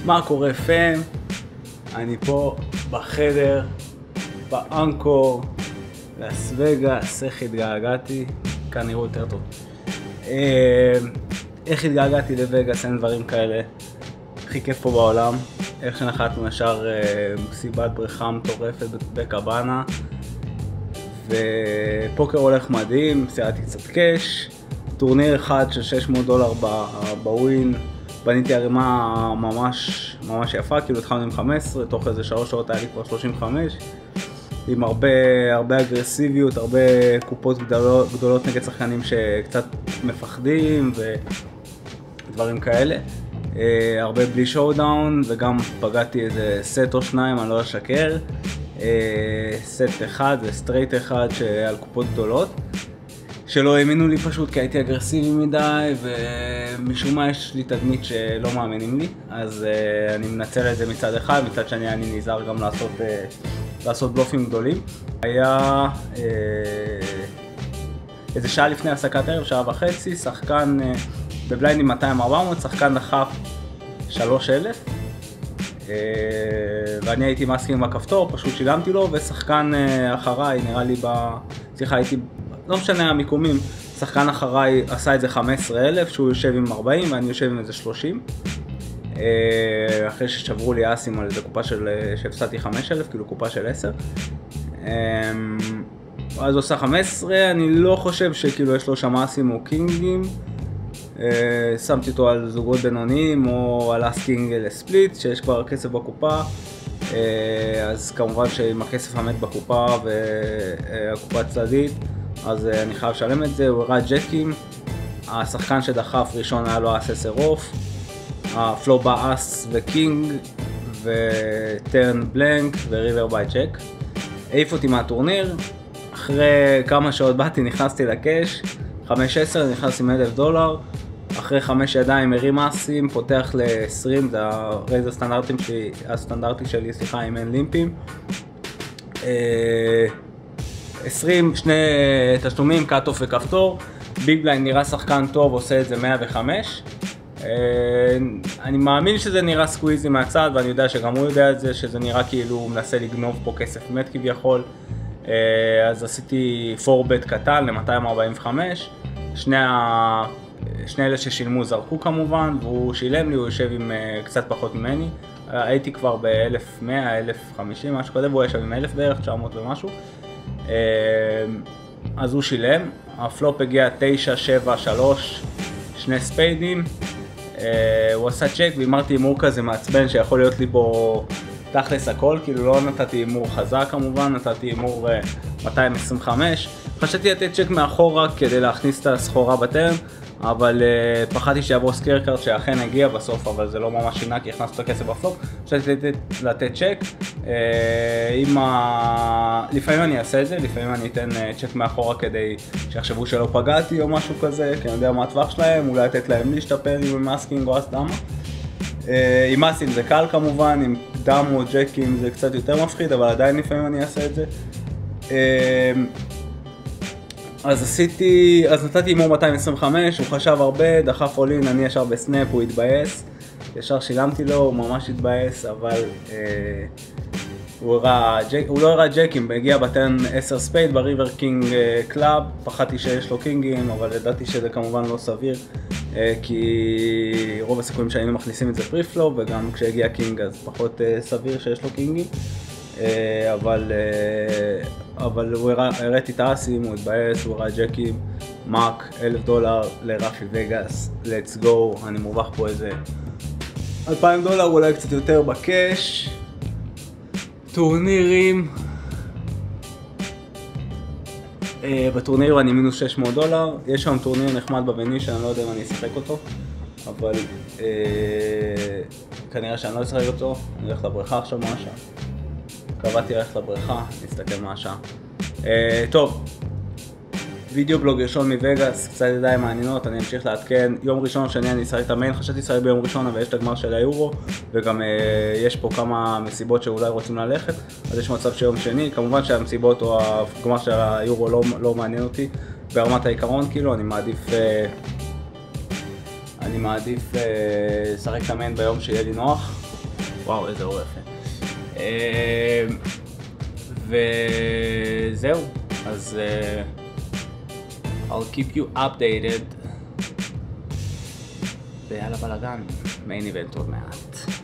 מה קורה פאם? אני פה בחדר, באנקור, לאס וגאס, איך התגעגעתי, כאן נראו יותר טוב. איך התגעגעתי לווגאס, אין דברים כאלה, הכי כיף פה בעולם. איך שנחתנו ישר מסיבת בריכה מטורפת בקבאנה, ופוקר הולך מדהים, סיירתי קצת קש, טורניר אחד של $600 בווין, בניתי הרימה ממש יפה, כאילו התחלנו עם 15, תוך איזה 3 שעות היה לי כבר 35, עם הרבה אגרסיביות, הרבה קופות גדולות נגד שחקנים שקצת מפחדים ודברים כאלה. הרבה בלי שואודאון, וגם פגעתי איזה סט או שניים, אני לא אשקר. סט אחד וסטרייט אחד שעל קופות גדולות, שלא האמינו לי פשוט כי הייתי אגרסיבי מדי, ומשום מה יש לי תדמית שלא מאמינים לי, אז אני מנצל את זה מצד אחד, מצד שני אני נזהר גם לעשות בלופים גדולים. היה איזה שעה לפני הפסקת ערב, שעה וחצי, שחקן בבליינדים 200-400, שחקן דחף 3,000, ואני הייתי מסכים בכפתור, פשוט שילמתי לו, ושחקן אחריי, נראה לי הייתי, לא משנה המיקומים, שחקן אחריי עשה את זה 15,000, שהוא יושב עם 40 ואני יושב עם איזה 30, אחרי ששברו לי אסים על איזה קופה שהפסדתי 5,000, כאילו קופה של 10. אז הוא עושה 15, אני לא חושב שכאילו יש לו שם אסים או קינגים, שמתי אותו על זוגות בינוניים או על אסקינג לספליט שיש כבר כסף בקופה, אז כמובן שעם הכסף המת בקופה והקופה הצדדית, אז אני חייב לשלם את זה. הוא הראה ג'קים, השחקן שדחף ראשון היה לו אס 10 אוף, הפלו בא אס וקינג וטרן בלנק וריבר ביי צ'ק. העיף אותי מהטורניר, אחרי כמה שעות באתי, נכנסתי לקש, 5-10, נכנס עם $1,000, אחרי 5 ידיים הרים אסים, פותח ל-20, זה הרייז הסטנדרטי שלי, סליחה, אם אין לימפים. 20, שני תשלומים, קאט-אוף וכפתור, ביג בליינד נראה שחקן טוב, עושה את זה 105. אני מאמין שזה נראה סקוויזי מהצד, ואני יודע שגם הוא יודע את זה, שזה נראה כאילו הוא מנסה לגנוב פה כסף מת כביכול. אז עשיתי 4-bet קטן ל-245, שני אלה ששילמו זרקו כמובן, והוא שילם לי, הוא יושב עם קצת פחות ממני, הייתי כבר ב-1100, 1050 משהו כזה, והוא יושב עם 1,000 בערך, 900 ומשהו, אז הוא שילם, הפלופ הגיע 9-7-3, שני ספיידים, הוא עשה צ'ק ואמרתי הימור כזה מעצבן שיכול להיות לי פה תכלס הכל, כאילו לא נתתי הימור חזק כמובן, נתתי הימור 225, חשבתי לתת צ'ק מאחורה כדי להכניס את הסחורה בטרן, אבל פחדתי שיבוא סקיירקארד שאכן הגיע בסוף, אבל זה לא ממש שינה כי הכנסתי את הכסף בפלופ. חשבתי לתת צ'ק, לפעמים אני אעשה את זה, לפעמים אני אתן צ'ק מאחורה כדי שיחשבו שלא פגעתי או משהו כזה, כי אני יודע מה הטווח שלהם, אולי לתת להם להשתפר עם מאסקינג או אסדמה. עם אסים זה קל כמובן, עם דם או ג'קים זה קצת יותר מפחיד, אבל עדיין לפעמים אני אעשה את זה. אז נתתי הימור 225, הוא חשב הרבה, דחף אולין, אני ישר בסנאפ, הוא התבאס, ישר שילמתי לו, הוא ממש התבאס, אבל הוא לא הראה ג'קים, הגיע בטרן 10 ספייד בריבר קינג קלאב, פחדתי שיש לו קינגים, אבל ידעתי שזה כמובן לא סביר, כי רוב הסיכויים שהיינו מכניסים את זה פריפלופ, וגם כשהגיע קינג אז פחות סביר שיש לו קינגים, אבל הוא הראיתי את האסים, הוא התבאס, הוא הראה ג'קים, מאק, $1,000 לרפי וגאס, let's go, אני מורווח פה איזה $2,000, אולי קצת יותר בקש. טורנירים, בטורניר אני מינוס $600, יש שם טורניר נחמד בבני שאני לא יודע אם אני אשחק אותו, אבל כנראה שאני לא אשחק אותו, אני הולך לבריכה עכשיו מה השעה. קבעתי ללכת לבריכה, נסתכל מה השעה. טוב, וידאו בלוג ראשון מווגאס, קצת ידיים מעניינות, אני אמשיך לעדכן. יום ראשון או שני אני אשחק את המיין, חשבתי לשחק ביום ראשון אבל יש את הגמר של היורו, וגם יש פה כמה מסיבות שאולי רוצים ללכת, אז יש מצב שיום שני, כמובן שהמסיבות או הגמר של היורו לא מעניין אותי ברמת העיקרון, כאילו אני מעדיף לשחק את המיין ביום שיהיה לי נוח. וואו, איזה אור יפה. וזהו, אז I'll keep you updated. ויאללה בלגן, מיין איבנט עוד מעט.